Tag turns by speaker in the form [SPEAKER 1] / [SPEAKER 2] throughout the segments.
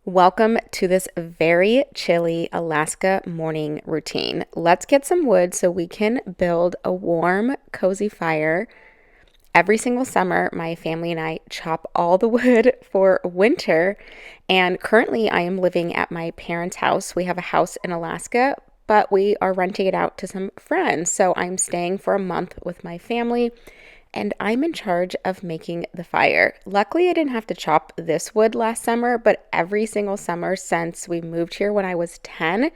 [SPEAKER 1] Welcome to this very chilly Alaska morning routine. Let's get some wood so we can build a warm, cozy fire. Every single summer, my family and I chop all the wood for winter. And currently, I am living at my parents' house. We have a house in Alaska, but we are renting it out to some friends. So I'm staying for a month with my family and I'm in charge of making the fire. Luckily, I didn't have to chop this wood last summer, but every single summer since we moved here when I was 10,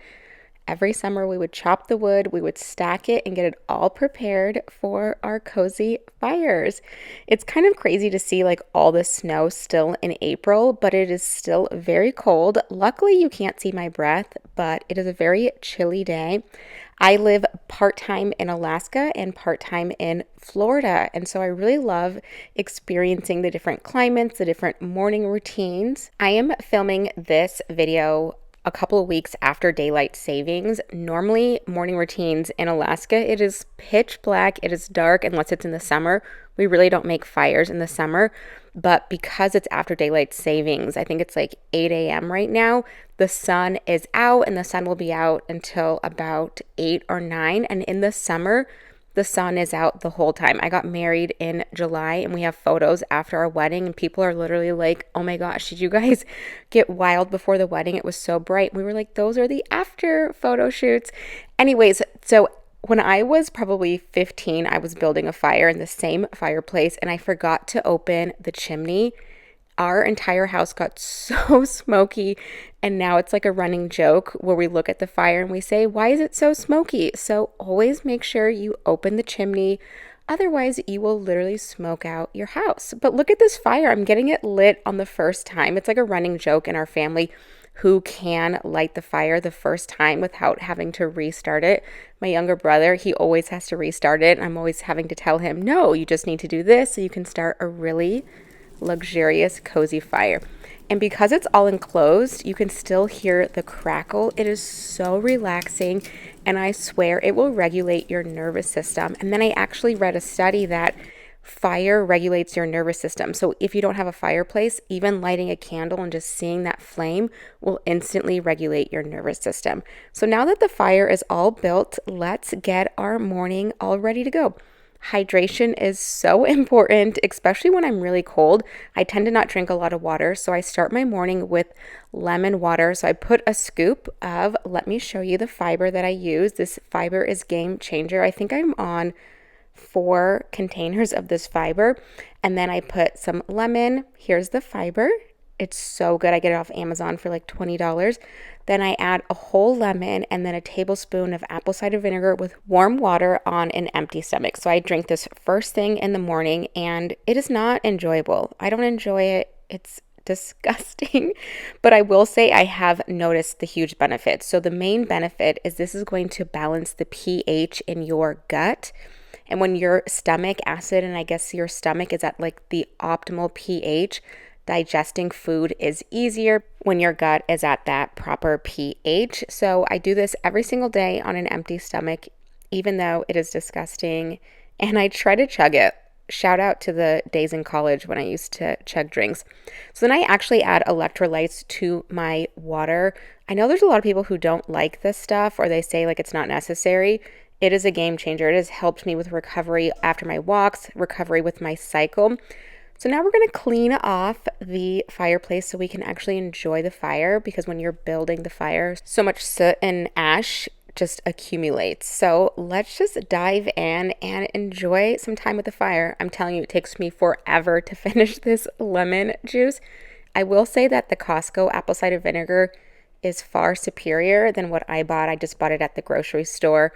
[SPEAKER 1] every summer we would chop the wood, we would stack it and get it all prepared for our cozy fires. It's kind of crazy to see like all the snow still in April, but it is still very cold. Luckily, you can't see my breath, but it is a very chilly day. I live part-time in Alaska and part-time in Florida. And so I really love experiencing the different climates, the different morning routines. I am filming this video a couple of weeks after daylight savings. Normally, morning routines in Alaska, it is pitch black, it is dark unless it's in the summer. We really don't make fires in the summer, but because it's after daylight savings, I think it's like 8 a.m. right now, the sun is out and the sun will be out until about 8 or 9. And in the summer, the sun is out the whole time. I got married in July and we have photos after our wedding and people are literally like, oh my gosh, did you guys get wild before the wedding? It was so bright. We were like, those are the after photo shoots. Anyways, so when I was probably 15, I was building a fire in the same fireplace and I forgot to open the chimney. Our entire house got so smoky, and now it's like a running joke where we look at the fire and we say, why is it so smoky? So always make sure you open the chimney. Otherwise, you will literally smoke out your house. But look at this fire. I'm getting it lit on the first time. It's like a running joke in our family who can light the fire the first time without having to restart it. My younger brother, he always has to restart it. I'm always having to tell him, no, you just need to do this so you can start a really luxurious, cozy fire. And because it's all enclosed, you can still hear the crackle. It is so relaxing, and I swear it will regulate your nervous system. And then I actually read a study that fire regulates your nervous system. So if you don't have a fireplace, even lighting a candle and just seeing that flame will instantly regulate your nervous system. So now that the fire is all built, let's get our morning all ready to go. Hydration is so important, especially when I'm really cold. I tend to not drink a lot of water, so I start my morning with lemon water. So I put a scoop of, let me show you the fiber that I use. This fiber is game changer. I think I'm on 4 containers of this fiber. And then I put some lemon. Here's the fiber. It's so good. I get it off Amazon for like $20. Then I add a whole lemon and then a tablespoon of apple cider vinegar with warm water on an empty stomach. So I drink this first thing in the morning and it is not enjoyable. I don't enjoy it. It's disgusting. But I will say I have noticed the huge benefits. So the main benefit is this is going to balance the pH in your gut. And when your stomach acid, and I guess your stomach is at like the optimal pH, digesting food is easier when your gut is at that proper pH. So I do this every single day on an empty stomach, even though it is disgusting, and I try to chug it. Shout out to the days in college when I used to chug drinks. So then I actually add electrolytes to my water. I know there's a lot of people who don't like this stuff or they say like it's not necessary. It is a game changer. It has helped me with recovery after my walks, recovery with my cycle. So now we're going to clean off the fireplace so we can actually enjoy the fire, because when you're building the fire, so much soot and ash just accumulates. So let's just dive in and enjoy some time with the fire. I'm telling you, it takes me forever to finish this lemon juice. I will say that the Costco apple cider vinegar is far superior than what I bought. I just bought it at the grocery store.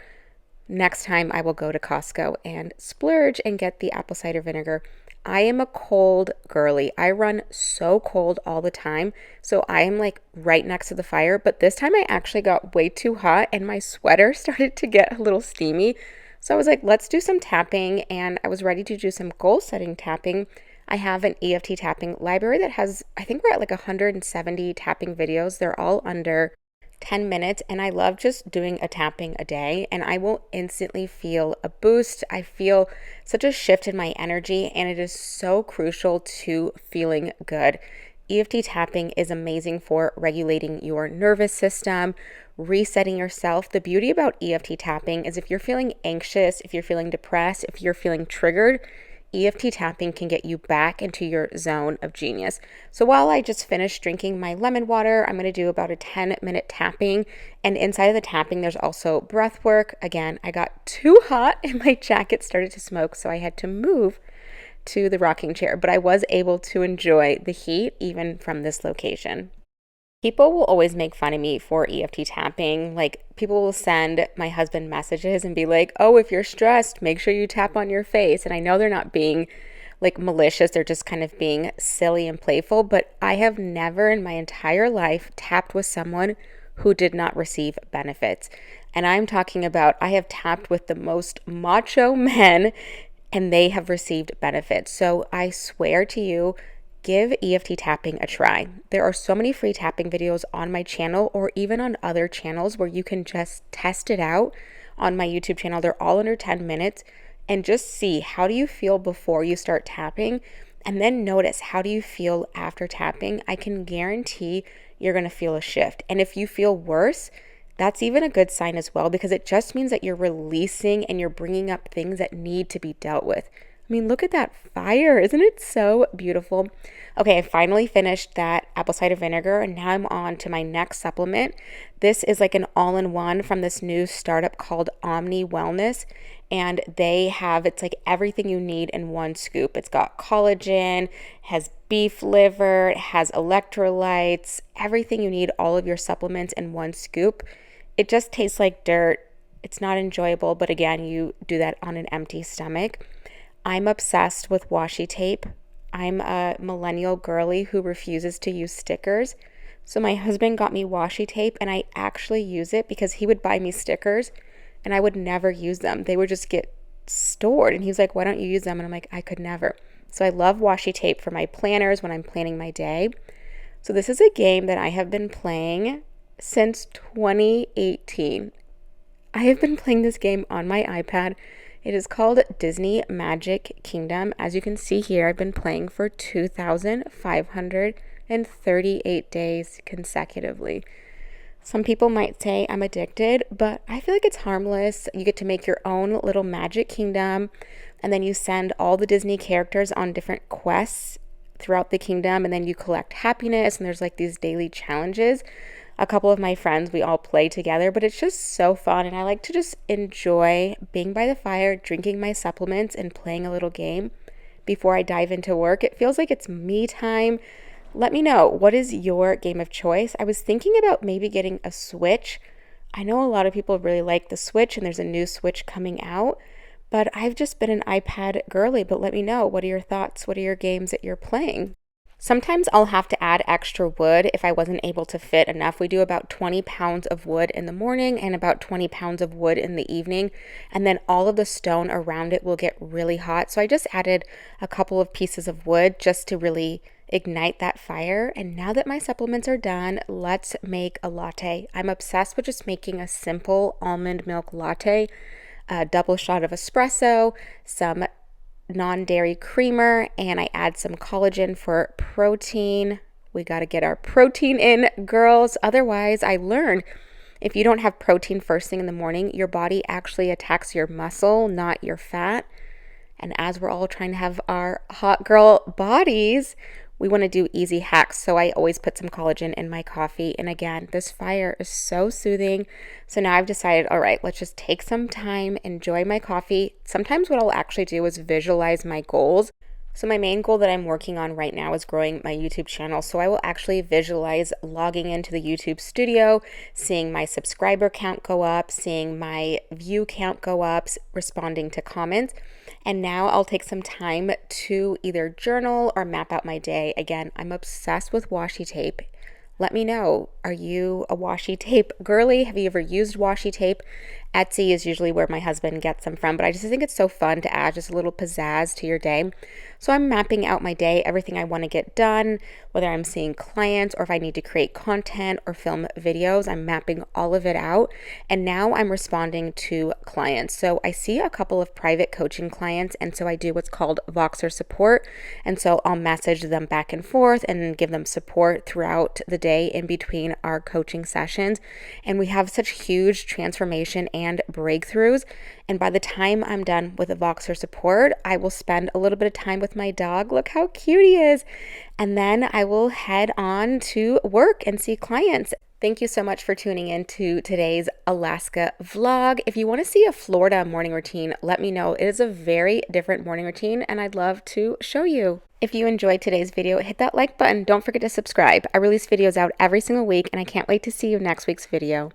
[SPEAKER 1] Next time I will go to Costco and splurge and get the apple cider vinegar. I am a cold girly. I run so cold all the time. So I am like right next to the fire. But this time I actually got way too hot and my sweater started to get a little steamy. So I was like, let's do some tapping. And I was ready to do some goal setting tapping. I have an EFT tapping library that has, I think we're at like 170 tapping videos. They're all under 10 minutes, and I love just doing a tapping a day, and I will instantly feel a boost. I feel such a shift in my energy, and it is so crucial to feeling good. EFT tapping is amazing for regulating your nervous system, resetting yourself. The beauty about EFT tapping is if you're feeling anxious, if you're feeling depressed, if you're feeling triggered, EFT tapping can get you back into your zone of genius. So while I just finished drinking my lemon water, I'm going to do about a 10-minute tapping. And inside of the tapping, there's also breath work. Again, I got too hot and my jacket started to smoke, so I had to move to the rocking chair, but I was able to enjoy the heat even from this location. People will always make fun of me for EFT tapping. Like, people will send my husband messages and be like, oh, if you're stressed, make sure you tap on your face. And I know they're not being like malicious, they're just kind of being silly and playful, but I have never in my entire life tapped with someone who did not receive benefits. And I'm talking about, I have tapped with the most macho men and they have received benefits. So I swear to you, give EFT tapping a try. There are so many free tapping videos on my channel or even on other channels where you can just test it out on my YouTube channel. They're all under 10 minutes and just see, how do you feel before you start tapping? And then notice, how do you feel after tapping? I can guarantee you're going to feel a shift. And if you feel worse, that's even a good sign as well, because it just means that you're releasing and you're bringing up things that need to be dealt with. I mean, look at that fire. Isn't it so beautiful? Okay, I finally finished that apple cider vinegar, and now I'm on to my next supplement. This is like an all-in-one from this new startup called Omni Wellness, and it's like everything you need in one scoop. It's got collagen, has beef liver, it has electrolytes, everything you need, all of your supplements in one scoop. It just tastes like dirt. It's not enjoyable, but again, you do that on an empty stomach. I'm obsessed with washi tape. I'm a millennial girly who refuses to use stickers. So my husband got me washi tape, and I actually use it because he would buy me stickers and I would never use them. They would just get stored. And he's like, why don't you use them? And I'm like, I could never. So I love washi tape for my planners when I'm planning my day. So this is a game that I have been playing since 2018. I have been playing this game on my iPad. It is called Disney Magic Kingdom. As you can see here, I've been playing for 2,538 days consecutively. Some people might say I'm addicted, but I feel like it's harmless. You get to make your own little magic kingdom, and then you send all the Disney characters on different quests throughout the kingdom, and then you collect happiness, and there's like these daily challenges. A couple of my friends, we all play together, but it's just so fun, and I like to just enjoy being by the fire, drinking my supplements, and playing a little game before I dive into work. It feels like it's me time. Let me know, what is your game of choice? I was thinking about maybe getting a Switch. I know a lot of people really like the Switch, and there's a new Switch coming out, but I've just been an iPad girly. But let me know, what are your thoughts? What are your games that you're playing? Sometimes I'll have to add extra wood if I wasn't able to fit enough. We do about 20 pounds of wood in the morning and about 20 pounds of wood in the evening, and then all of the stone around it will get really hot. So I just added a couple of pieces of wood just to really ignite that fire. And now that my supplements are done, let's make a latte. I'm obsessed with just making a simple almond milk latte, a double shot of espresso, some non-dairy creamer, and I add some collagen for protein. We got to get our protein in, girls. Otherwise, I learned if you don't have protein first thing in the morning, your body actually attacks your muscle, not your fat. And as we're all trying to have our hot girl bodies, we want to do easy hacks. So I always put some collagen in my coffee. And again, this fire is so soothing. So now I've decided, all right, let's just take some time, enjoy my coffee. Sometimes what I'll actually do is visualize my goals. So my main goal that I'm working on right now is growing my YouTube channel. So I will actually visualize logging into the YouTube studio, seeing my subscriber count go up, seeing my view count go up, responding to comments. And now I'll take some time to either journal or map out my day. Again, I'm obsessed with washi tape. Let me know, are you a washi tape girly? Have you ever used washi tape? Etsy is usually where my husband gets them from, but I just think it's so fun to add just a little pizzazz to your day. So I'm mapping out my day, everything I want to get done, whether I'm seeing clients or if I need to create content or film videos, I'm mapping all of it out. And now I'm responding to clients. So I see a couple of private coaching clients, and so I do what's called Voxer support. And so I'll message them back and forth and give them support throughout the day in between our coaching sessions. And we have such huge transformation and breakthroughs. And by the time I'm done with the Voxer support, I will spend a little bit of time with my dog. Look how cute he is. And then I will head on to work and see clients. Thank you so much for tuning in to today's Alaska vlog. If you want to see a Florida morning routine, let me know. It is a very different morning routine and I'd love to show you. If you enjoyed today's video, hit that like button. Don't forget to subscribe. I release videos out every single week and I can't wait to see you in next week's video.